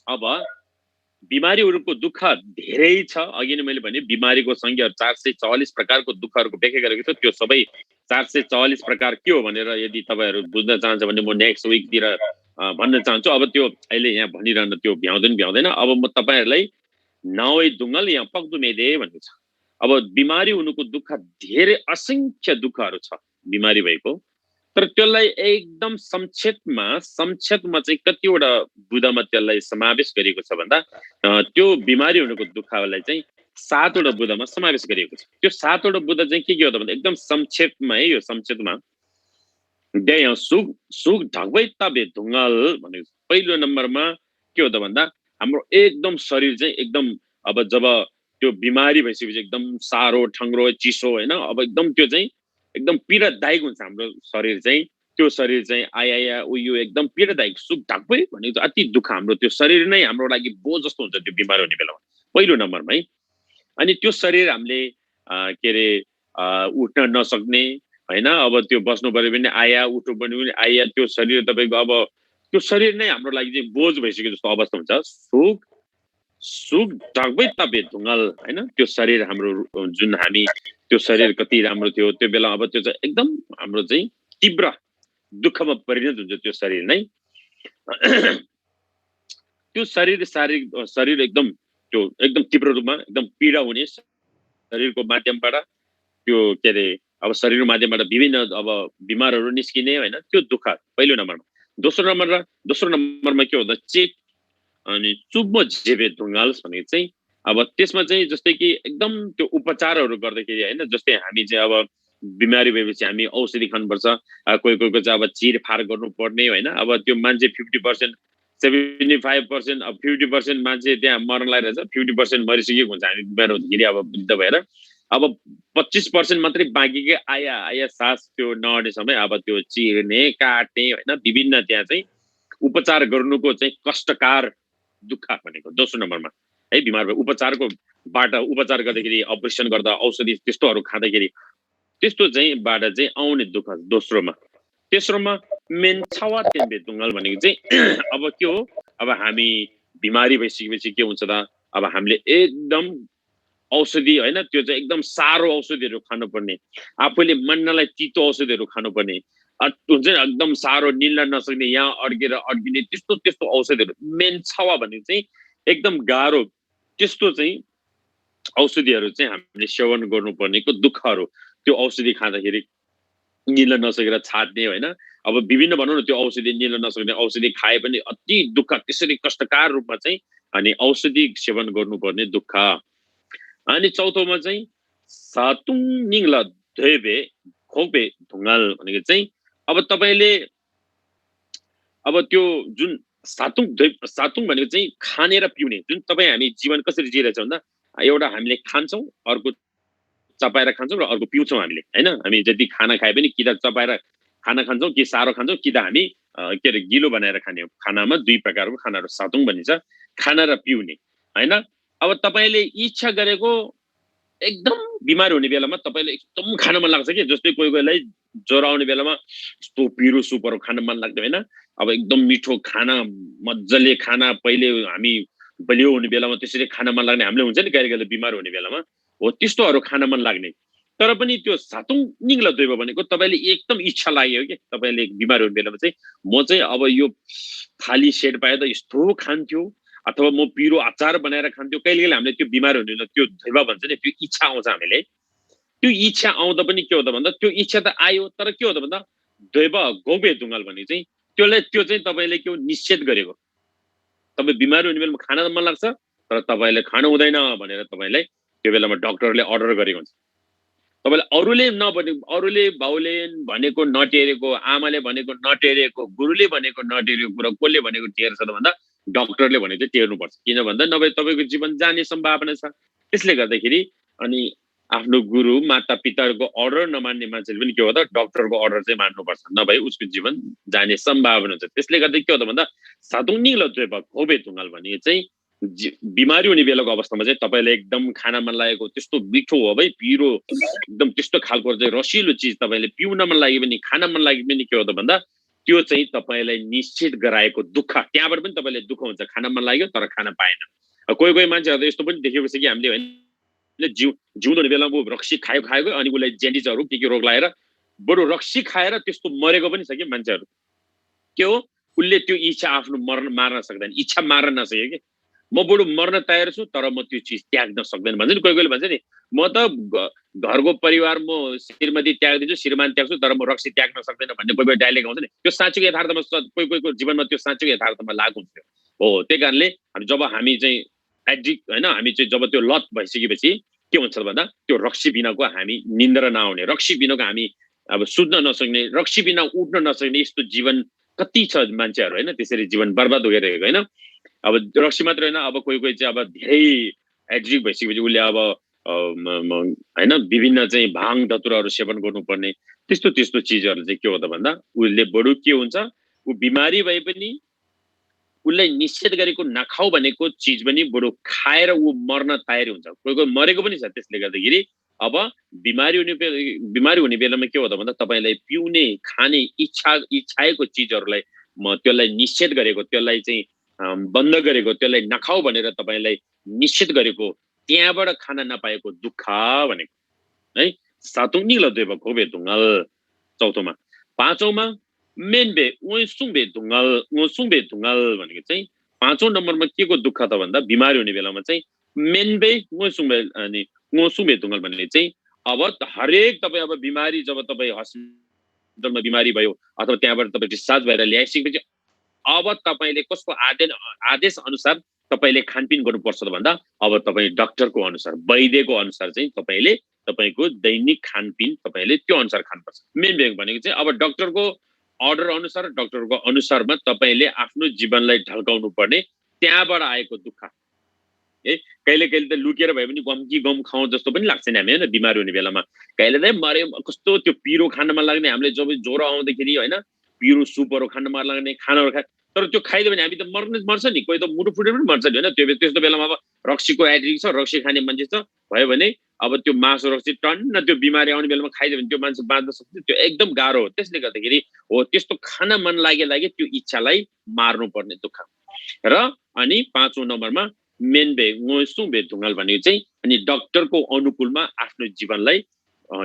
अब बिमारीहरूको दुःख धेरै छ। अघि नै मैले भने बिमारीको संख्या 444 प्रकारको दुःखहरूको व्याख्या गरेको छु। त्यो सबै 444 प्रकार के हो भनेर यदि तपाईहरु बुझ्न चाहन्छ भने म नेक्स्ट विकतिर भन्न चाहन्छु। अब त्यो अहिले यहाँ भनिरहन त्यो भ्याउँदैन। अब म तपाईहरुलाई नावै दुङ्गल या पक्दुमेदे भनेको छ। अब बिमारी हुनुको दुःख धेरै असंख्य दुःखहरू छ बिमारी भएको। तर त्यसलाई एकदम संक्षेपमा चाहिँ कतिवटा बुदामा त्यसलाई समावेश गरिएको छ भन्दा त्यो बिमारी हुनुको दुःखलाई चाहिँ 7 वटा बुदामा समावेश गरिएको छ। त्यो 7 वटा बुदा चाहिँ के हो त भन्दा एकदम संक्षेपमा है, यो संक्षेपमा देय सुख ढगबै तबे ढुङ्गाल भनेको पहिलो नम्बरमा के हो त भन्दा हाम्रो एकदम शरीर चाहिँ एकदम अब जब त्यो बिमारी भइसकेपछि एकदम सारो ठङ्ग्रो चिसो हैन, अब एकदम त्यो चाहिँ एकदम पीडादायक हुन्छ हाम्रो शरीर चाहिँ। त्यो शरीर चाहिँ आया उयो एकदम पीडादायक सुख ढाक्बै भनेको अति दुःख हाम्रो त्यो शरीर नै हाम्रो लागि बोझ जस्तो हुन्छ त्यो बिमार हुने बेलामा पहिलो नम्बरमा है। अनि त्यो शरीर हामीले के रे उठ्न नसक्ने हैन, अब त्यो बस्नु पर्यो भने आया, उठ्नु पर्यो भने आया, त्यो शरीर तपाईको अब त्यो शरीर नै हाम्रो लागि चाहिँ बोझ भइसक्यो जस्तो अवस्था हुन्छ। सुख ढगबै तबे ढुङ्गल हैन, त्यो शरीर हाम्रो जुन हामी त्यो शरीर कति राम्रो थियो त्यो बेला अब त्यो चाहिँ एकदम हाम्रो चाहिँ तीव्र दुःखमा परिणत हुन्छ त्यो शरीर नै। त्यो शरीर एकदम त्यो एकदम तीव्र रूपमा एकदम पीडा हुने शरीरको माध्यमबाट त्यो के रे अब शरीरको माध्यमबाट विभिन्न अब बिमारहरू निस्किने हैन, त्यो दुःख पहिलो नम्बरमा। दोस्रो नम्बरमा के हुन्छ चेक अनि चुब्बो जेबे ढुङ्गाल्स भनेको चाहिँ अब त्यसमा चाहिँ जस्तै कि एकदम त्यो उपचारहरू गर्दाखेरि हैन, जस्तै हामी चाहिँ अब बिमारी भएपछि हामी औषधि खानुपर्छ। कोहीको चाहिँ अब चिरफार गर्नुपर्ने हैन, अब त्यो मान्छे 50% 75% अब 50% मान्छे त्यहाँ मर्न लागिरहेछ, 50% मरिसकेको हुन्छ हामी बिमार हुँदाखेरि अब वृद्ध भएर। अब 25% मात्रै बाँकी के आया सास त्यो नअड्ने समय अब त्यो चिर्ने काट्ने हैन, विभिन्न त्यहाँ चाहिँ उपचार गर्नुको चाहिँ कष्टकार दुःख भनेको दोस्रो नम्बरमा है। बिमार भए उपचार गर्दाखेरि अपरेसन गर्दा औषधि त्यस्तोहरू खाँदाखेरि त्यस्तो चाहिँ बाट चाहिँ आउने दुःख दोस्रोमा। तेस्रोमा मेन्छावा तेम्बे दुङ्गल भनेको चाहिँ अब के हो, अब हामी बिमारी भइसकेपछि के हुन्छ त अब हामीले एकदम औषधि हैन, त्यो चाहिँ एकदम सारो औषधिहरू खानुपर्ने, आफूले मन्नलाई तितो औषधिहरू खानुपर्ने हुन्छ नि, एकदम सारो निल्न नसक्ने यहाँ अड्किने त्यस्तो औषधिहरू मेन्छावा भनेको चाहिँ एकदम गाह्रो त्यस्तो चाहिँ औषधिहरू चाहिँ हामीले सेवन गर्नुपर्नेको दुःखहरू। त्यो औषधि खाँदाखेरि निल्न नसकेर छाड्ने हैन, अब विभिन्न भनौँ न त्यो औषधि निल्न नसक्ने औषधि खाए पनि अति दुःख त्यसरी कष्टकार रूपमा चाहिँ अनि औषधि सेवन गर्नुपर्ने दुःख। अनि चौथोमा चाहिँ सातुङ निङ्ला धोबे खोपे ढुङ्गाल भनेको चाहिँ अब तपाईले अब त्यो जुन सातुङ भनेको चाहिँ खाने र पिउने जुन तपाईँ हामी जीवन कसरी जिरहेछौँ भन्दा एउटा हामीले खान्छौँ, अर्को चपाएर खान्छौँ र अर्को पिउँछौँ हामीले हैन। हामी जति खाना खाए पनि कि त चपाएर खाना खान्छौँ कि सारो खान्छौँ कि त हामी के अरे गिलो बनाएर खाने हो। खानामा दुई प्रकारको खानाहरू सातुङ भनिन्छ, खाना र पिउने हैन। अब तपाईले इच्छा गरेको एकदम बिमार हुने बेलामा तपाईले एकदम खान मन लाग्छ कि, जस्तै कोहीलाई ज्वरो आउने बेलामा यस्तो पिरो सुपहरू खान मन लाग्दैन हैन। अब एकदम मिठो खाना मज्जाले खाना पहिले हामी बलियो हुने बेलामा त्यसरी खान मन लाग्ने हामीले हुन्छ नि कहिले बिमार हुने बेलामा हो, त्यस्तोहरू खान मन लाग्ने। तर पनि त्यो सातुङ निङ्ला दोइब भनेको तपाईले एकदम इच्छा लाग्यो कि तपाईले बिमार हुने बेलामा चाहिँ म चाहिँ अब यो खाली सेट पाए त यस्तो खान्थ्यो, अथवा म पिरो अचार बनाएर खान्थ्यो। कहिले हामीले त्यो बिमार हुने त्यो दोइब भन्छ नि, त्यो इच्छा आउँछ हामीले। त्यो इच्छा आउँदा पनि के हो त भन्दा त्यो इच्छा त आयो, तर के हो त भन्दा दोइब गोबे ढुङ्गाल भने चाहिँ त्यो चाहिँ तपाईले के हो निषेध गरेको। तपाई बिमार हुने बेलामा खान मन लाग्छ तर तपाईले खानु हुँदैन भनेर तपाईलाई त्यो बेलामा डाक्टरले अर्डर गरेको हुन्छ। तपाईले अरूले बाउले भनेको नटेरेको, आमाले भनेको नटेरेको, गुरुले भनेको नटेरेको कुरा कसले भनेको टेर्छ त भन्दा डाक्टरले भनेको चाहिँ टेर्नुपर्छ। किन भन्दा नभए तपाईको जीवन जाने सम्भावना छ। त्यसले गर्दाखेरि अनि आफ्नो गुरु माता पिताको अर्डर नमान्ने मान्छेले पनि के हो त डाक्टरको अर्डर चाहिँ मान्नुपर्छ, नभए उसको जीवन जाने सम्भावना छ। त्यसले गर्दा के हो त भन्दा सातुङ निङ्ला दोइब खोपे ढुङ्गाल भने चाहिँ बिमारी हुने बेलाको अवस्थामा चाहिँ तपाईले एकदम खान मन लागेको त्यस्तो मिठो हो भाइ पिरो एकदम त्यस्तो खालको चाहिँ रसिलो चिज तपाईले पिउन मन लाग्यो भने खान मन लाग्यो भने के हो त भन्दा त्यो चाहिँ तपाईलाई निश्चित गराएको दुःख, त्यहाँबाट पनि तपाईलाई दुःख हुन्छ, खान मन लाग्यो तर खान पाएन। कोही कोही मान्छेहरू त यस्तो पनि देखेको छ कि हामीले होइन जिउँदो हुने बेलामा रक्सी खायो अनि उसलाई जेन्डिसहरू के रोग लागेर बरु रक्सी खाएर त्यस्तो मरेको पनि छ कि मान्छेहरू। के हो, उसले त्यो इच्छा आफ्नो मार्न सक्दैन, इच्छा मार्न नसक्यो कि म बरु मर्न तयार छु तर म त्यो चिज त्याग्न सक्दैन भन्छ नि। कोही कोहीले भन्छ नि म त घरको परिवार म श्रीमती त्याग्दिन्छु, श्रीमान त्याग्छु तर म रक्सी त्याग्न सक्दैन भन्ने कोही कोही डायलेग आउँछ नि। त्यो साँच्चै यथार्थमा कोही कोहीको जीवनमा त्यो साँच्चै यथार्थमा लागु हुन्छ। हो, त्यही कारणले जब हामी चाहिँ एडिक्ट होइन, हामी चाहिँ जब त्यो लत भइसकेपछि के हुन्छ भन्दा त्यो रक्सी बिनाको हामी निन्द्रा नआउने, रक्सी बिनाको हामी अब सुत्न नसक्ने, रक्सी बिना उठ्न नसक्ने यस्तो जीवन कति छ मान्छेहरू होइन, त्यसरी जीवन बर्बाद भइरहेको होइन। अब रक्सी मात्र होइन, अब कोही कोही चाहिँ अब धेरै एडिक्ट भइसकेपछि उसले अब होइन विभिन्न चाहिँ भाङ धतुराहरू सेवन गर्नुपर्ने त्यस्तो त्यस्तो चिजहरू चाहिँ के हो त भन्दा उसले बरु के हुन्छ, ऊ बिमारी भए पनि उसलाई निषेध गरेको नखाऊ भनेको चिज पनि बरु खाएर ऊ मर्न तयारी हुन्छ। कोही कोही मरेको पनि छ त्यसले गर्दाखेरि। अब बिमारी हुने बेलामा के हो त भन्दा तपाईँलाई पिउने खाने इच्छाएको चिजहरूलाई म त्यसलाई निषेध गरेको, त्यसलाई चाहिँ बन्द गरेको, त्यसलाई नखाऊ भनेर तपाईँलाई निषेध गरेको, त्यहाँबाट खान नपाएको दुःख भनेको है। सातौं निगल दुई खोबे ढुङ्गल, चौथोमा। पाँचौंमा मेनबे ओइसुङबे ढुङ्गल, ओसुङबे ढुङ्गल भनेको चाहिँ पाँचौं नम्बरमा के को दुःख त भन्दा बिमारी हुने बेलामा चाहिँ मेनबे ओइसुङबे अनि ओसुङबे ढुङ्गल भन्ने चाहिँ अब हरेक तपाईँ अब बिमारी जब तपाईँ हस्पिटलमा बिमारी भयो अथवा त्यहाँबाट तपाईँ डिस्चार्ज भएर ल्याइसकेपछि अब तपाईँले कसको आदेश अनुसार तपाईँले खानपिन गर्नुपर्छ त भन्दा अब तपाईँ डाक्टरको अनुसार, वैद्यको अनुसार चाहिँ तपाईँले तपाईँको दैनिक खानपिन तपाईँले त्यो अनुसार खानुपर्छ। मेन भनेको चाहिँ अब डाक्टरको अर्डर अनुसार, डाक्टरको अनुसारमा तपाईँले आफ्नो जीवनलाई ढल्काउनु पर्ने, त्यहाँबाट आएको दुःख है। कहिले कहिले त लुकेर भए पनि गम खाउँ जस्तो पनि लाग्छ नि हामी होइन, बिमारी हुने बेलामा। कहिले त मरे कस्तो त्यो पिरो खान मन लाग्ने, हामीले जब ज्वरो आउँदाखेरि होइन पिरो सुपहरू खान मन लाग्ने, खानाहरू खाए तर त्यो खाइदियो भने हामी त मर्छ नि, कोही त मुटु फुटेर पनि मर्छ नि होइन। त्यस्तो बेलामा अब रक्सीको एडिक्ट छ, रक्सी खाने मान्छे छ भयो भने अब त्यो मासु रक्सी टन्न त्यो बिमारी आउने बेलामा खाइदियो भने त्यो मान्छे बाँच्न सक्छ, त्यो एकदम गाह्रो हो। त्यसले गर्दाखेरि हो त्यस्तो खान मन लागे त्यो इच्छालाई मार्नुपर्ने दुःख। र अनि पाँचौं नम्बरमा मेनबे सुबे ढुङ्गल भनेको चाहिँ अनि डाक्टरको अनुकूलमा आफ्नो जीवनलाई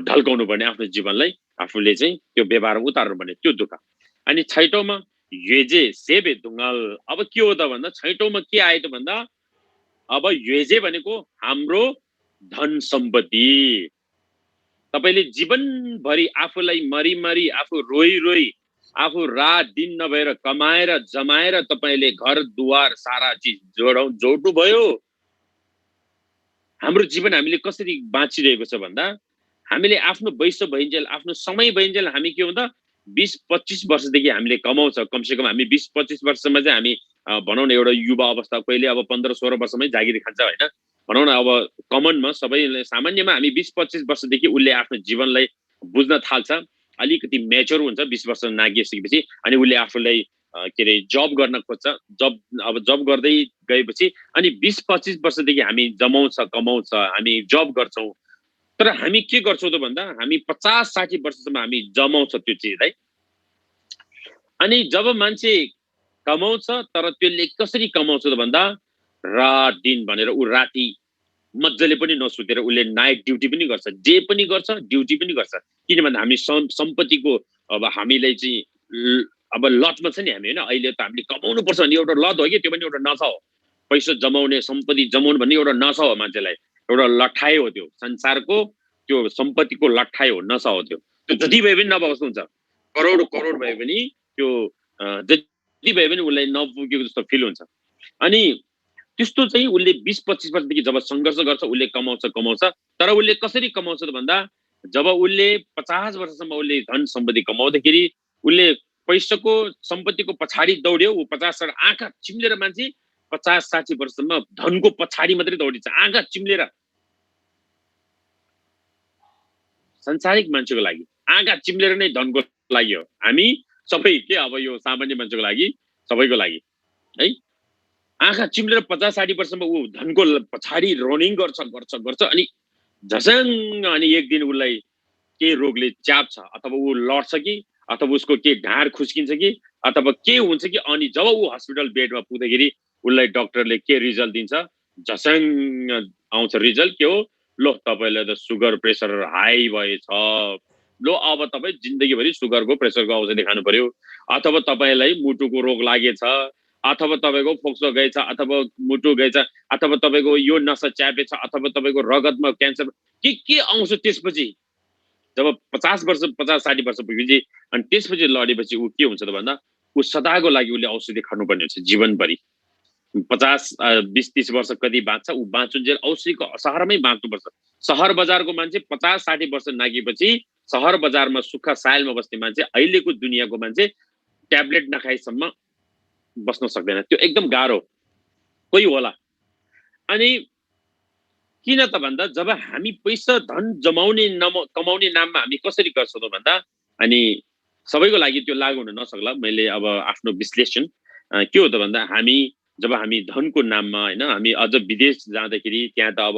ढल्काउनु पर्ने, आफ्नो जीवनलाई आफूले चाहिँ त्यो व्यवहार उतार्नु पर्ने त्यो दुःख। अनि छैटौँमा युजे सेबे ढुङ्गल। अब के हो त भन्दा छैटौँमा के आयो त भन्दा अब युजे भनेको हाम्रो धन सम्पत्ति। तपाईँले जीवनभरि आफूलाई मरी आफू रोई आफू रात दिन नभएर कमाएर जमाएर तपाईँले घर दुवार सारा चिज जोड्नु भयो। हाम्रो जीवन हामीले कसरी बाँचिरहेको छ भन्दा हामीले आफ्नो वयस भइन्जेल, आफ्नो समय भइन्जेल हामी के हुँदा 20-25 वर्षदेखि हामीले कमाउँछ, कमसेकम हामी 20-25 वर्षमा चाहिँ हामी भनौँ न एउटा युवा अवस्था, कहिले अब 15-16 वर्षमै जागिर खान्छ होइन, भनौँ न अब कमनमा सबैले सामान्यमा हामी 20-25 वर्षदेखि उसले आफ्नो जीवनलाई बुझ्न थाल्छ, अलिकति मेच्योर हुन्छ 20 वर्ष नागिसकेपछि। अनि उसले आफूलाई के अरे जब गर्न खोज्छ, जब गर्दै गएपछि अनि 20-25 वर्षदेखि हामी कमाउँछ, हामी जब गर्छौँ। तर हामी के गर्छौँ त भन्दा हामी 50-60 वर्षसम्म हामी जमाउँछ त्यो चिजलाई। अनि जब मान्छे कमाउँछ तर त्यसले कसरी कमाउँछ त भन्दा रात दिन भनेर ऊ राति मजाले पनि नसुतेर उसले नाइट ड्युटी पनि गर्छ, डे पनि गर्छ, ड्युटी पनि गर्छ। किन भन्दा हामी सम्पत्तिको अब हामीलाई चाहिँ अब लतमा छ नि हामी होइन, अहिले त हामीले कमाउनु पर्छ भन्ने एउटा लत हो कि, त्यो पनि एउटा नशा हो। पैसा जमाउने, सम्पत्ति जमाउनु भन्ने एउटा नशा हो, मान्छेलाई एउटा लट्ठाइ हो, त्यो संसारको त्यो सम्पत्तिको लट्ठाइ हो, नशा हो त्यो। त्यो जति भए पनि नबस्नु हुन्छ, करोड भए पनि त्यो जति भए पनि उसलाई नपुगेको जस्तो फिल हुन्छ। अनि त्यस्तो चाहिँ उसले 20-25 वर्षदेखि जब सङ्घर्ष गर्छ उसले कमाउँछ, तर उसले कसरी कमाउँछ त भन्दा जब उसले 50 वर्षसम्म उसले धन सम्पत्ति कमाउँदाखेरि उसले पैसाको सम्पत्तिको पछाडि दौड्यो, ऊ 50 आँखा चिम्लेर मान्छे 50-60 वर्षसम्म धनको पछाडि मात्रै दौडिन्छ, आँखा चिम्लेर। संसारिक मान्छेको लागि आँखा चिम्लेर नै धनको लागि हो। हामी सबै के अब यो सामान्य मान्छेको लागि, सबैको लागि है, आँखा चिम्लेर 50-60 वर्षमा ऊ धनको पछाडि रनिङ गर्छ अनि झसङ्ग अनि एक दिन उसलाई केही रोगले च्याप्छ अथवा ऊ लड्छ कि अथवा उसको के ढाड खुस्किन्छ कि अथवा के हुन्छ कि अनि जब ऊ हस्पिटल बेडमा पुग्दाखेरि उसलाई डाक्टरले के रिजल्ट दिन्छ, झस्याङ आउँछ रिजल्ट के हो, लो तपाईँलाई त सुगर प्रेसर हाई भएछ, लो अब तपाईँ जिन्दगीभरि सुगरको प्रेसरको औषधि खानु पर्यो, अथवा तपाईँलाई मुटुको रोग लागेछ, अथवा तपाईँको फोक्सो गएछ, अथवा मुटु गएछ, अथवा तपाईँको यो नसा च्यापेछ, अथवा तपाईँको रगतमा क्यान्सर के आउँछ त्यसपछि। जब 50 वर्ष 50-60 वर्ष पुगेपछि अनि त्यसपछि लडेपछि ऊ के हुन्छ त भन्दा ऊ सदाको लागि उसले औषधि खानुपर्ने हुन्छ जीवनभरि। 50-20-30 वर्ष कति बाँच्छ ऊ बाँचुन्जेल औषधिको सहरमै बाँच्नुपर्छ। सहर बजारको मान्छे 50-60 वर्ष नागेपछि सहर बजारमा सुक्खा सायलमा बस्ने मान्छे अहिलेको दुनियाँको मान्छे ट्याब्लेट नखाएसम्म बस्न सक्दैन। त्यो एकदम गाह्रो कोही होला। अनि किन त भन्दा जब हामी पैसा धन जमाउने कमाउने नाममा हामी कसरी गर्छौँ त भन्दा अनि सबैको लागि त्यो लागु हुन नसक्ला। मैले अब आफ्नो विश्लेषण के हो त भन्दा हामी जब हामी धनको नाममा होइन हामी अझ विदेश जाँदाखेरि त्यहाँ त अब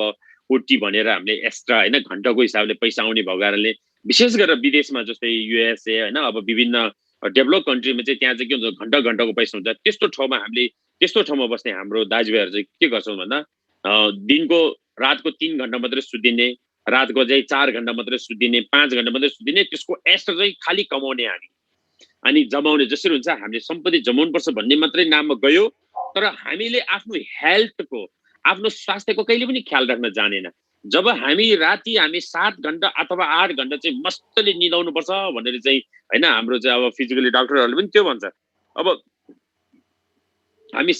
ओटी भनेर हामीले एक्स्ट्रा होइन घन्टाको हिसाबले पैसा आउने भएको कारणले विशेष गरेर विदेशमा जस्तै युएसए होइन अब विभिन्न डेभलप कन्ट्रीमा चाहिँ त्यहाँ चाहिँ के हुन्छ घन्टा घन्टाको पैसा हुन्छ। त्यस्तो ठाउँमा बस्ने हाम्रो दाजुभाइहरू चाहिँ के गर्छौँ भन्दा दिनको रातको 3 घन्टा मात्रै सुतिने, रातको चाहिँ 4 घन्टा मात्रै सुतिने, 5 घन्टा मात्रै सुतिने, त्यसको एक्स्ट्रा चाहिँ खाली कमाउने हामी। अनि जमाउने जसरी हुन्छ हामीले सम्पत्ति जमाउनुपर्छ भन्ने मात्रै नाममा गयो, तर हामीले आफ्नो हेल्थको आफ्नो स्वास्थ्यको कहिले पनि ख्याल राख्न जानेन। जब हामी राति हामी 7 घन्टा अथवा 8 घन्टा चाहिँ मस्तले निदाउनुपर्छ भनेर चाहिँ होइन हाम्रो चाहिँ अब फिजिकली डाक्टरहरूले पनि त्यो भन्छ। अब हामी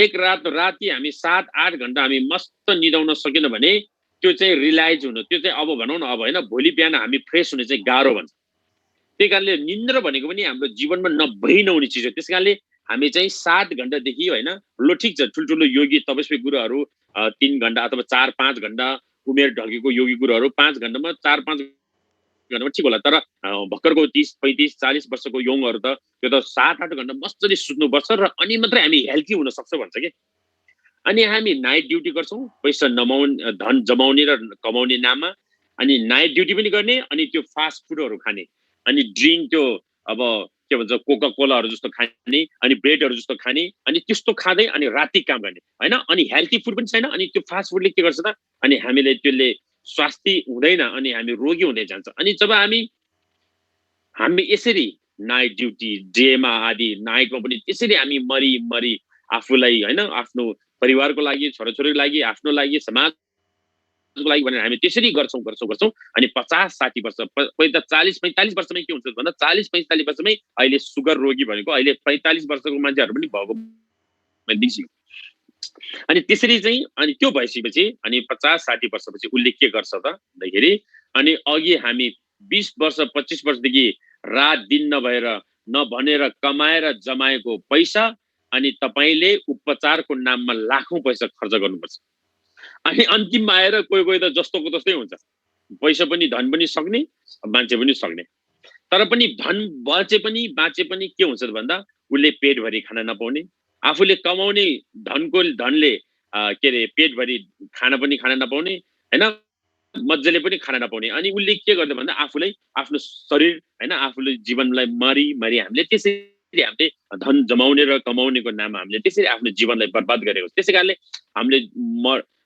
एक राति हामी 7-8 घन्टा हामी मस्त निदाउन सकेन भने त्यो चाहिँ रिलाइज हुनु त्यो चाहिँ अब भनौँ न अब होइन भोलि बिहान हामी फ्रेस हुने चाहिँ गाह्रो भन्छ। त्यही कारणले निन्द्रा भनेको पनि हाम्रो जीवनमा नभई नहुने चिज हो। त्यस कारणले हामी चाहिँ 7 घन्टादेखि होइन लो ठिक छ ठुल्ठुलो योगी तपस्वी गुरुहरू 3 घन्टा अथवा 4-5 घन्टा उमेर ढल्केको योगी गुरुहरू 5 घन्टामा 4-5 घन्टामा ठिक होला। तर भर्खरको 30-35-40 वर्षको यङहरू त त्यो त 7-8 घन्टा मजाले सुत्नुपर्छ र अनि मात्रै हामी हेल्थी हुन सक्छ भन्छ कि। अनि हामी नाइट ड्युटी गर्छौँ पैसा धन जमाउने र कमाउने नाममा। अनि नाइट ड्युटी पनि गर्ने अनि त्यो फास्ट फुडहरू खाने अनि ड्रिङ्क त्यो अब के भन्छ कोका कोलाहरू जस्तो खाने अनि ब्रेडहरू जस्तो खाने अनि त्यस्तो खाँदै अनि राति काम गर्ने होइन। अनि हेल्थी फुड पनि छैन अनि त्यो फास्ट फुडले के गर्छ त अनि हामीले त्यसले स्वास्थ्य हुँदैन अनि हामी रोगी हुँदै जान्छ। अनि जब हामी यसरी नाइट ड्युटी डेमा आदि नाइटमा पनि त्यसरी हामी मरी आफूलाई होइन आफ्नो परिवारको लागि छोराछोरीको लागि आफ्नो लागि समाजको लागि भनेर हामी त्यसरी गर्छौँ अनि 50-60 वर्ष पहिला 40-45 वर्षमै के हुन्छ भन्दा 40-45 वर्षमै अहिले सुगर रोगी भनेको अहिले 45 वर्षको मान्छेहरू पनि भएको देखियो। अनि त्यसरी चाहिँ अनि त्यो भइसकेपछि अनि 50-60 वर्षपछि उसले के गर्छ त भन्दाखेरि अनि अघि हामी 20 वर्ष 25 वर्षदेखि रात दिन नभनेर कमाएर जमाएको पैसा अनि तपाईले उपचारको नाममा लाखौं पैसा खर्च गर्नुपर्छ। अनि अन्तिममा आएर कोही त जस्तोको तस्तै हुन्छ, पैसा पनि धन पनि सक्ने मान्छे पनि सक्ने। तर पनि धन बाँचे पनि के हुन्छ त भन्दा उसले पेटभरि खान नपाउने, आफूले कमाउने धनले के अरे पेटभरि खान नपाउने हैन, मज्जाले पनि खान नपाउने। अनि उसले के गर्छ भन्दा आफूलाई आफ्नो शरीर हैन आफूले जीवनलाई मरी हामीले त्यसरी हामीले धन जमाउने र कमाउनेको नाममा हामीले त्यसरी आफ्नो जीवनलाई बर्बाद गरेको। त्यसैकारणले हामीले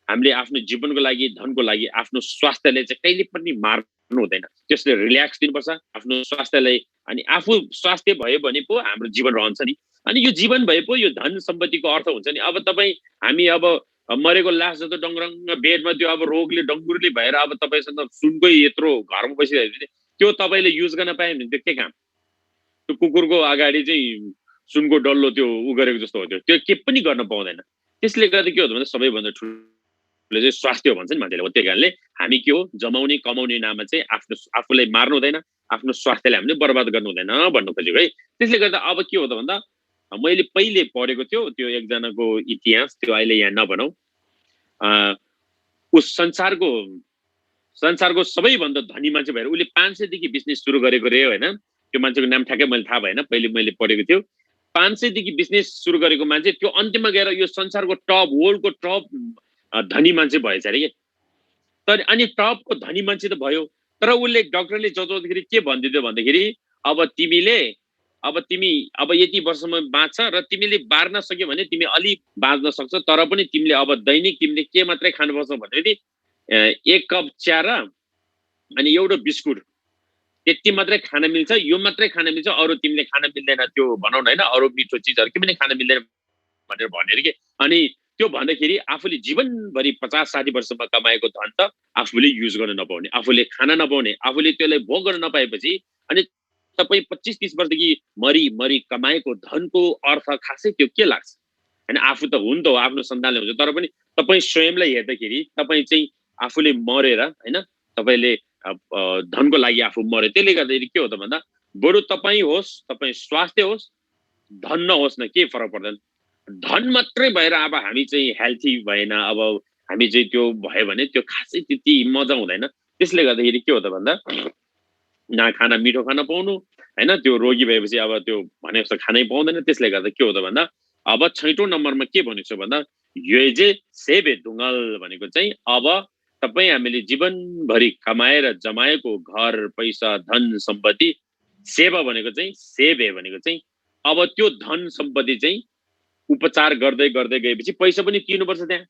आफ्नो जीवनको लागि धनको लागि आफ्नो स्वास्थ्यले चाहिँ कहिले पनि मार्नु हुँदैन, त्यसले रिल्याक्स दिनुपर्छ आफ्नो स्वास्थ्यलाई। अनि आफू स्वास्थ्य भयो भने पो हाम्रो जीवन रहन्छ नि। अनि यो जीवन भए पो यो धन सम्पत्तिको अर्थ हुन्छ नि। अब हामी अब मरेको लास जस्तो डङरङ बेडमा त्यो अब रोगले डङ्गुरले भएर अब तपाईसँग सुनकै यत्रो घरमा बसिरहेको छ त्यो तपाईले युज गर्न पाए भने त्यो के काम? त्यो कुकुरको अगाडि चाहिँ सुनको डल्लो त्यो उ गरेको जस्तो हो, त्यो के पनि गर्न पाउँदैन। त्यसले गर्दा के हो भने सबैभन्दा ठुलो चाहिँ स्वास्थ्य हो भन्छ नि मान्छेले। त्यही कारणले हामी के हो जमाउने कमाउने नाममा चाहिँ आफूलाई मार्नु हुँदैन, आफ्नो स्वास्थ्यलाई हामीले बर्बाद गर्नु हुँदैन भन्नु खोजेको है। त्यसले गर्दा अब के हो त भन्दा मैले पहिले पढेको थियो त्यो एकजनाको इतिहास, त्यो अहिले यहाँ नभनौँ। उस संसारको सबैभन्दा धनी मान्छे भएर उसले 500 देखि बिजनेस सुरु गरेको रे हैन। त्यो मान्छेको नाम ठ्याक्कै मैले थाहा भएन, पहिले मैले पढेको थियो। 500 देखि बिजनेस सुरु गरेको मान्छे त्यो अन्तिममा गएर यो संसारको वर्ल्डको टप धनी मान्छे भएछ अरे के। तर अनि टपको धनी मान्छे त भयो, तर उसले डाक्टरले जचाउँदाखेरि के भन्दिथ्यो भन्दाखेरि तिमी अब यति वर्षमा बाँच्छ र तिमीले बार्न सक्यो भने तिमी अलि बाँच्न सक्छौ, तर पनि तिमीले अब दैनिक तिमीले के मात्रै खानुपर्छ भनेदेखि 1 कप चिया र अनि एउटा बिस्कुट त्यति मात्रै खान मिल्छ, यो मात्रै खान मिल्छ, अरू तिमीले खान मिल्दैन, त्यो भनौ न हैन, अरू मिठो चिजहरु के पनि खान मिल्दैन भनेर के। अनि त्यो भन्दाखेरि आफूले जीवनभरि 50-60 वर्षमा कमाएको धन त आफूले युज गर्न नपाउने, आफूले खान नपाउने, आफूले त्यसलाई भोग गर्न नपाएपछि अनि तपाई 25-30 वर्षदेखि मरी कमाएको धनको अर्थ खासै त्यो के लाग्छ? हैन, आफू त हुन त हो, आफ्नो सन्तानले हुन्छ, तर पनि तपाई स्वयंलाई हेर्दाखेरि तपाई चाहिँ आफूले मरेर हैन, तपाईले धनको लागि आफू मरे, त्यसले गर्दाखेरि के हो त भन्दा बरु तपाई होस्, तपाई स्वास्थ्य होस्, धन नहोस् न के फरक पर्दैन। धन मात्रै भएर अब हामी चाहिँ हेल्थी भएन, अब हामी चाहिँ त्यो भयो भने त्यो खासै त्यति मजा हुँदैन। त्यसले गर्दाखेरि के हो त भन्दा ना खाना मिठो खान पाउनु हैन, त्यो रोगी भएपछि अब त्यो भने जस्तो खानै पाउँदैन। त्यसले गर्दा के हो त भन्दा अब 6औं नम्बरमा के भनेको छ भन्दा युजे सेबे दुङ्गल भनेको चाहिँ अब तपाई हामीले जीवनभरि कमाएर जमाएको घर पैसा धन सम्पत्ति सेवा भनेको चाहिँ सेबे भनेको चाहिँ अब त्यो धन सम्पत्ति चाहिँ उपचार गर्दै गर्दै गएपछि पैसा पनि तिर्नुपर्छ त्यहाँ।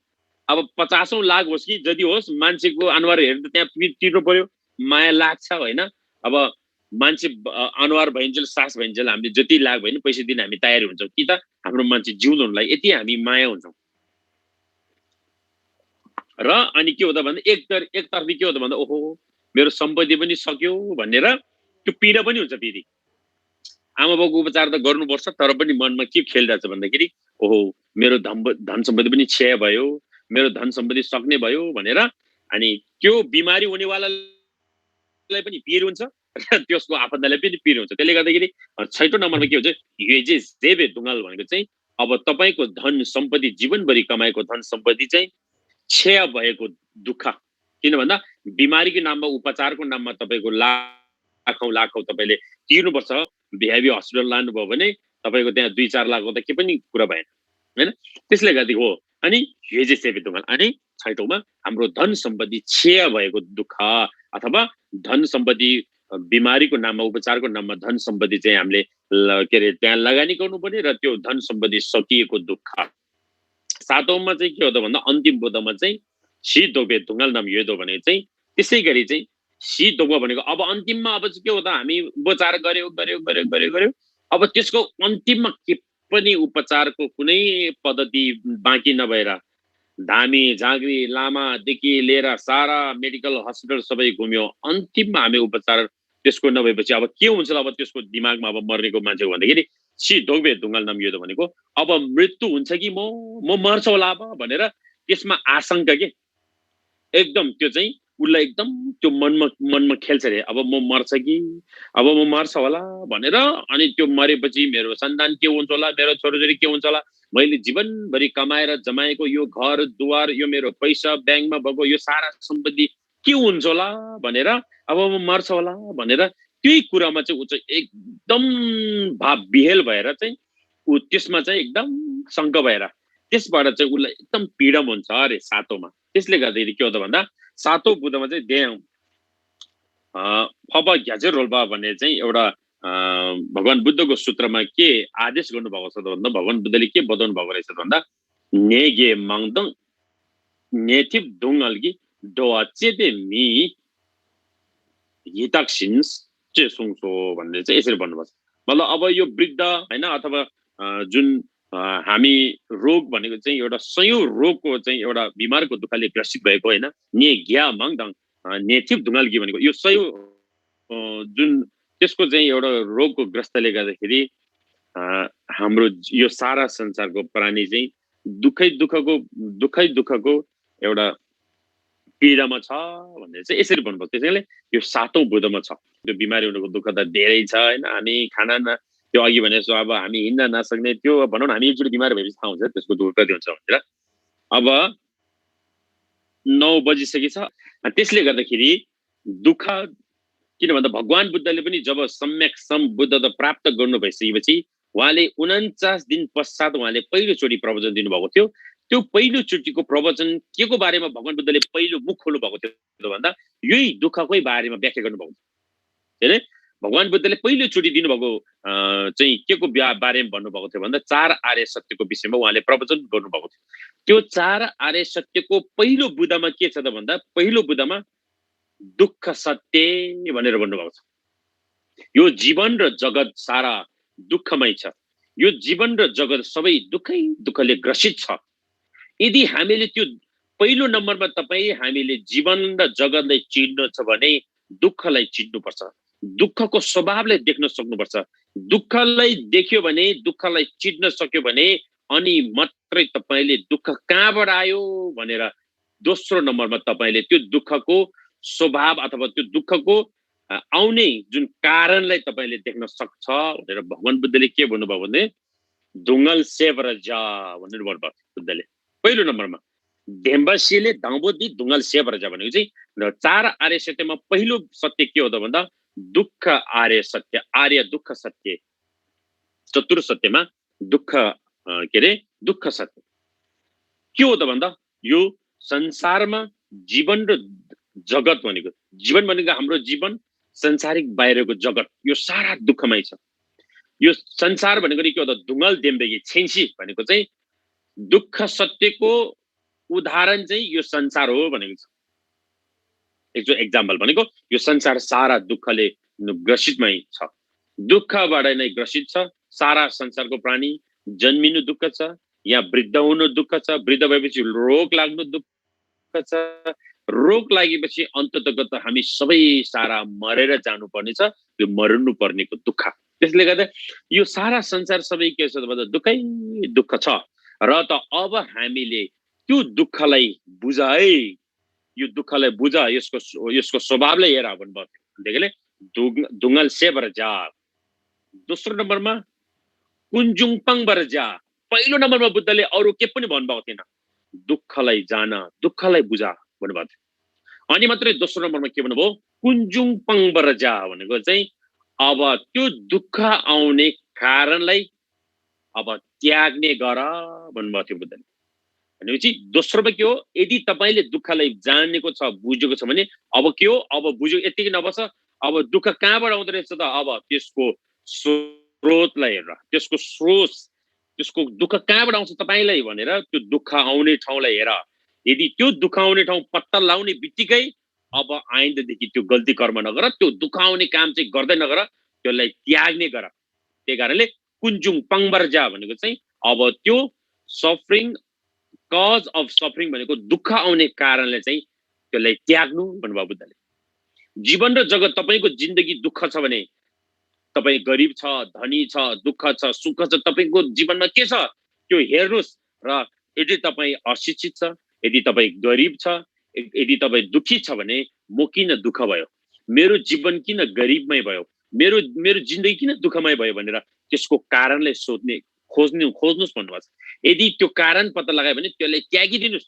अब 50औं लाख होस् कि जति होस्, मान्छेको अनुहार हेर्दा त्यहाँ तिर्नु पर्यो, माया लाग्छ हैन। अब मान्छे अनुहार भइन्जेल सास भइन्जेल हामीले जति लाख भए पनि पैसा दिन हामी तयारी हुन्छौँ कि त हाम्रो मान्छे जिउँदोलाई यति हामी माया हुन्छौँ। र अनि के हो त भन्दा एकतर्फी के हो त भन्दा ओहो मेरो सम्पत्ति पनि सक्यो भनेर त्यो पीडा पनि हुन्छ। फेरि आमा बाउको उपचार त गर्नुपर्छ, तर पनि मनमा के खेलिरहेछ भन्दाखेरि ओहो मेरो धन सम्पत्ति पनि क्षय भयो, मेरो धन सम्पत्ति सक्ने भयो भनेर अनि त्यो बिमारी हुनेवालालाई पनि पीर हुन्छ र त्यसको आफन्तलाई पनि पीर हुन्छ। त्यसले गर्दाखेरि 6औं नम्बरमा के हुन्छ युजे सेबे दुङ्गल भनेको चाहिँ अब तपाईको धन सम्पत्ति जीवनभरि कमाएको धन सम्पत्ति चाहिँ क्षय भएको दुःख, किन भन्दा बिमारीको नाममा उपचारको नाममा तपाईको लाखौं तपाईले तिर्नुपर्छ। बिहेभी हस्पिटल लानुभयो भने तपाईको त्यहाँ 2-4 लाखको त के पनि कुरा भएन हैन। त्यसले गर्दा हो अनि युजे सेबे दुङ्गल। अनि 6औंमा हाम्रो धन सम्पत्ति क्षय भएको दुःख अथवा धन सम्पत्ति बिमारीको नाममा उपचारको नाममा धन सम्पत्ति चाहिँ हामीले के रे त्यहाँ लगानी गर्नुपर्ने र त्यो धन सम्पत्ति सकिएको दुःख। 7औंमा चाहिँ के हो त भन्दा अन्तिम बुद्धमा चाहिँ सी दोबे दुङ्गल नाम योदो भनेको चाहिँ त्यसै गरी चाहिँ सी दोबो भनेको अब अन्तिममा अब चाहिँ के हो त हामी उपचार गर्यो अब त्यसको अन्तिममा के पनि उपचारको कुनै पद्धति बाँकी नभएर धामी झाँक्री लामादेखि लिएर सारा मेडिकल हस्पिटल सबै घुम्यो, अन्तिममा हामी उपचार त्यसको नभएपछि अब के हुन्छ अब त्यसको दिमागमा अब मर्नेको मान्छे भन्दाखेरि सी दोबे दुङ्गल नाम योदो भनेको अब मृत्यु हुन्छ कि म मर्छ होला अब भनेर त्यसमा आशंका के एकदम त्यो चाहिँ उसलाई एकदम त्यो मनमा खेल्छ रे, अब म मर्छ कि अब म मर्छ होला भनेर। अनि त्यो मरेपछि मेरो सन्तान के हुन्छ होला, मेरो छोराछोरी के हुन्छ होला, मैले जीवनभरि कमाएर जमाएको यो घर दुवार यो मेरो पैसा ब्याङ्कमा भएको यो सारा सम्पत्ति के हुन्छ होला भनेर अब म मर्छ होला भनेर त्यही कुरामा चाहिँ ऊ चाहिँ एकदम बिहेल भएर चाहिँ ऊ त्यसमा चाहिँ एकदम शङ्क भएर त्यसबाट चाहिँ उसलाई एकदम पीडम हुन्छ अरे 7औंमा। त्यसले गर्दाखेरि के हो त भन्दा 7औं बुद्धमा चाहिँ देयौं फब घ्याजे रोल्बा भन्ने चाहिँ एउटा भगवान बुद्धको सूत्रमा के आदेश गर्नुभएको छ त भन्दा भगवान बुद्धले के बताउनु भएको रहेछ त भन्दा नेगे माङदङ नेथिप दुङ्गल्गी डोचेदे मी हिताक्सिन्स चे सुङसो भन्ने चाहिँ यसरी भन्नुभएको छ। मतलब अब यो वृद्ध हैन अथवा जुन हामी रोग भनेको चाहिँ एउटा सयौं रोगको चाहिँ एउटा बिमारको दुःखले ग्रसित भएको हैन ने ग्या माङदङ नेथिप दुङ्गल्गी भनेको यो सयौं जुन त्यसको चाहिँ एउटा रोगको ग्रस्तले गर्दाखेरि हाम्रो यो सारा संसारको प्राणी चाहिँ दुःखै दुःखको एउटा पीडामा छ भनेर चाहिँ यसरी भन्नुभयो। त्यसैले यो 7औं बुद्धमा छ। त्यो बिमारी हुनुको दुःख त धेरै छ हैन, हामी खाना न त्यो अघि भने जस्तो अब हामी हिँड्न नसक्ने त्यो भनौँ न हामी एकचोटि बिमार भएपछि थाहा हुन्छ त्यसको दुःख कति हुन्छ भनेर। अब 9 बजिसकेछ। त्यसले गर्दाखेरि दुःख किन भन्दा भगवान बुद्धले पनि जब सम्यक सम्बुद्धता प्राप्त गर्नु भइसकेपछि उहाँले 49 दिन पश्चात उहाँले पहिलोचोटि प्रवचन दिनुभएको थियो। त्यो पहिलोचोटिको प्रवचन के को बारेमा भगवान बुद्धले पहिलो मुख खोल्नु भएको थियो भन्दा यही दुःखकै बारेमा व्याख्या गर्नुभएको थियो। हैन भगवान बुद्धले पहिलोचोटि दिनुभएको चाहिँ के को बारेमा भन्नुभएको थियो भन्दा 4 आर्य सत्यको विषयमा उहाँले प्रवचन गर्नुभएको थियो। त्यो 4 आर्य सत्यको पहिलो बुँदामा के छ त भन्दा पहिलो बुँदामा दुःख सत्य भनेर भन्नुभएको छ। यो जीवन र जगत सारा दुःखमय छ। यो जीवन र जगत सबै दुःखले ग्रसित छ। यदि हामीले त्यो पहिलो नम्बरमा तपाईँ हामीले जीवन र जगतलाई चिन्नु छ भने दुःखलाई चिन्नुपर्छ। दुःखको स्वभावलाई देख्न सक्नुपर्छ। दुःखलाई देख्यो भने दुःखलाई चिन्न सक्यो भने अनि मात्रै तपाईले दुःख कहाँबाट आयो भनेर दोस्रो नम्बरमा तपाईले त्यो दुःखको स्वभाव अथवा त्यो दुःखको आउने जुन कारणलाई तपाईले देख्न सक्छ भनेर भगवान बुद्धले के भन्नुभयो भने ढुङ्गल सेवर जा भनेर भन्नुभयो बुद्धले पहिलो नम्बरमा। धेम्बासीले धाउँबोधी ढुङ्गल सेवर जा भनेको चाहिँ र 4 आर्य सत्यमा पहिलो सत्य के हो त भन्दा दुःख आर्य सत्य, आर्य दुःख सत्य। चतुर्थ सत्यमा दुःख के रे दुःख सत्य के हो त भन्दा यो संसारमा जीवन र जगत भनेको जीवन भनेको हाम्रो जीवन संसारिक बाहिरको जगत यो सारा दुःखमय छ। यो संसार भनेको के हो त ढुङ्गल देम्बेगी छेन्सी भनेको चाहिँ दुःख सत्यको उदाहरण चाहिँ यो संसार हो भनेको छ। एक जो एक्जाम्पल भनेको यो संसार सारा दुःखले ग्रसितमै छ। दुःखबाट नै ग्रसित छ सारा संसारको प्राणी। जन्मिनु दुःख छ, यहाँ वृद्ध हुनु दुःख छ, वृद्ध भएपछि रोग लाग्नु दुःख छ, रोग लागेपछि अन्ततगत हामी सबै सारा मरेर जानुपर्ने छ, यो मर्नु पर्नेको दुःख। त्यसले गर्दा यो सारा संसार सबै के छ भन्दा दुःखै दुःख छ। र त अब हामीले त्यो दुःखलाई बुझाए, यो दुःखलाई बुझ, यसको स्वभावलाई हेर भन्नुभयो। ढुङ्गल सेवर जा। दोस्रो नम्बरमा कुञ्जुङपङबाट जा। पहिलो नम्बरमा बुद्धले अरू के पनि भन्नुभएको थिएन, दुःखलाई जान, दुःखलाई बुझा भन्नुभएको थियो। अनि मात्रै दोस्रो नम्बरमा के भन्नुभयो कुञ्जुङपङबाट जा भनेको चाहिँ अब त्यो दुःख आउने कारणलाई अब त्याग्ने गर भन्नुभएको थियो बुद्धले। भनेपछि दोस्रोमा के हो, यदि तपाईले दुःखलाई जानेको छ बुझेको छ भने अब के हो, अब बुझ्यो यतिकै नबस, अब दुःख कहाँबाट आउँदो रहेछ त अब त्यसको स्रोतलाई हेर, त्यसको स्रोत, त्यसको दुःख कहाँबाट आउँछ तपाईलाई भनेर त्यो दुःख आउने ठाउँलाई हेर। यदि त्यो दुःख आउने ठाउँ पत्ता लाउने बित्तिकै अब आइन्दादेखि त्यो गल्ती कर्म नगर, त्यो दुःख आउने काम चाहिँ गर्दै नगर, त्यसलाई त्याग्ने गर। त्यही कारणले कुञ्जुङपङबाट जा भनेको चाहिँ अब त्यो सफरिङ, कज अफ सफरिङ भनेको दुःख आउने कारणले चाहिँ त्यसलाई त्याग्नु भन्नुभयो बुद्धले। जीवन र जगत तपाईको जिन्दगी दुःख छ भने, तपाई गरिब छ, धनी छ, दुःख छ, सुख छ, तपाईको जीवनमा के छ त्यो हेर्नुस्। र यदि तपाई अशिक्षित छ, यदि तपाई गरिब छ, यदि तपाई दुखी छ भने म किन दुःख भयो, मेरो जीवन किन गरिबमय भयो, मेरो जिन्दगी किन दुःखमय भयो भनेर त्यसको कारणलाई सोध्ने खोज्नुस् भन्नुभएको छ। यदि त्यो कारण पत्ता लगायो भने त्यसलाई त्यागिदिनुस्।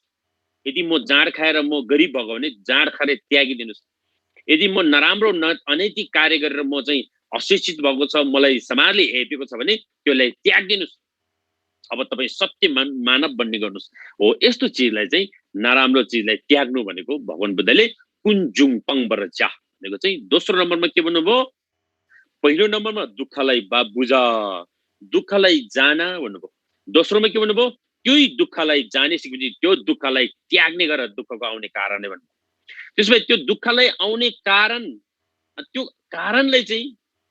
यदि म जाँड खाएर म गरिब भएको भने जाँड खाएर त्यागिदिनुस्। यदि म नराम्रो अनैतिक कार्य गरेर म चाहिँ अशिक्षित भएको छ, मलाई समाजले हेपेको छ भने त्यसलाई त्यागिदिनुस्। अब तपाईँ सत्य मानव बन्ने गर्नुस्। हो यस्तो चिजलाई चाहिँ नराम्रो चिजलाई त्याग्नु भनेको भगवान बुद्धले कुञ्जुङपङबाट जा भनेको चाहिँ दोस्रो नम्बरमा के भन्नुभयो, पहिलो नम्बरमा दुःखलाई बुझ, दुःखलाई जान भन्नुभयो। दोस्रोमा के भन्नुभयो, त्यही दुःखलाई जाने सिकेपछि त्यो दुःखलाई त्याग्ने गर, दुःखको आउने कारणले भन्नुभयो। त्यसपछि त्यो दुःखलाई आउने कारण, त्यो कारणलाई चाहिँ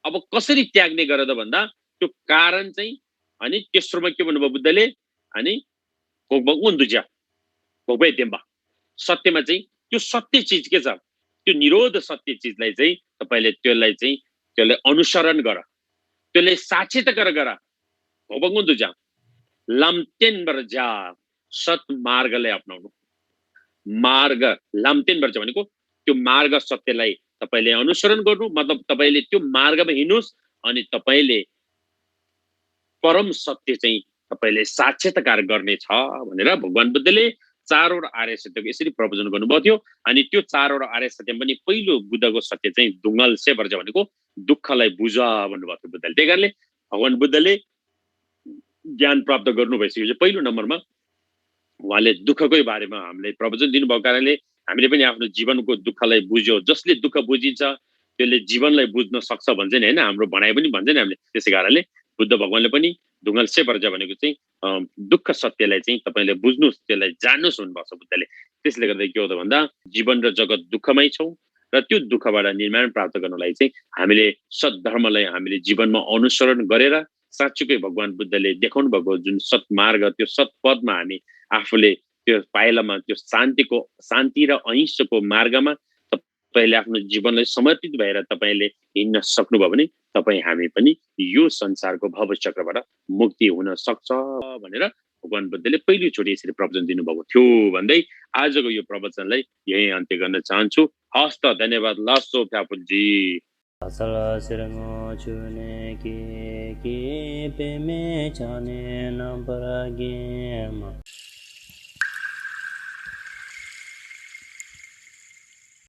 अब कसरी त्याग्ने गर त भन्दा त्यो कारण चाहिँ, अनि तेस्रोमा के भन्नुभयो बुद्धले, अनि कोक्बुन्दुज्या कोक्बे देम्बा, सत्यमा चाहिँ त्यो सत्य चिज के छ, त्यो निरोध सत्य चिजलाई चाहिँ तपाईले त्यसलाई अनुसरण गर, त्यसलाई साक्षीता गर। कोक्बुन्दुज्या लामतेनबाट जा, सत मार्गलाई अपनाउनु। मार्ग लामतेनबाट जा भनेको त्यो मार्ग सत्यलाई तपाईले अनुसरण गर्नु, मतलब तपाईले त्यो मार्गमा हिँड्नुस् अनि तपाईले परम सत्य चाहिँ तपाईले साक्षात्कार गर्ने छ भनेर भगवान बुद्धले चारवटा आर्य सत्यको यसरी प्रवचन गर्नुभएको थियो। अनि त्यो चारवटा आर्य सत्य पनि पहिलो बुद्धको सत्य चाहिँ ढुङ्गल सेवर जा भनेको दुःखलाई बुझ भन्नुभएको थियो बुद्धले। त्यही कारणले भगवान बुद्धले ज्ञान प्राप्त गर्नु भइसकेपछि पहिलो नम्बरमा उहाँले दुःखकै बारेमा हामीलाई प्रवचन दिनुभएको कारणले हामीले पनि आफ्नो जीवनको दुःखलाई बुझ्यो। जसले दुःख बुझिन्छ त्यसले जीवनलाई बुझ्न सक्छ भन्छ नि हैन, हाम्रो भनाइ पनि भन्छ नि हामीले। त्यसै कारणले बुद्ध भगवानले पनि ढुङ्गाल से पर्छ भनेको चाहिँ दुःख सत्यलाई चाहिँ तपाईले बुझ्नुस्, त्यसलाई जान्नुस् भन्नुभएको छ बुद्धले। त्यसले गर्दा के हो त भन्दा जीवन र जगत दुःखमै छौँ र त्यो दुःखबाट निर्माण प्राप्त गर्नलाई चाहिँ हामीले सद्धर्मलाई हामीले जीवनमा अनुसरण गरेर साँच्चीकै भगवान बुद्धले देखाउनु भएको जुन सत्मार्ग, त्यो सत्पथमा हामी आफूले त्यो पाइलामा त्यो शान्ति र अहिंसाको मार्गमा तपाईले आफ्नो जीवनलाई समर्पित भएर तपाईले हिँड्न सक्नुभयो भने तपाईँ हामी पनि यो संसारको भवचक्रबाट मुक्ति हुन सक्छ भनेर भगवान बुद्धले पहिलोचोटि यसरी प्रवचन दिनुभएको थियो भन्दै आजको यो प्रवचनलाई यही अन्त्य गर्न चाहन्छु। हस् त, धन्यवाद। लासो फ्यापुलजी असल सिरंगो चुने के पे में जाने न परागे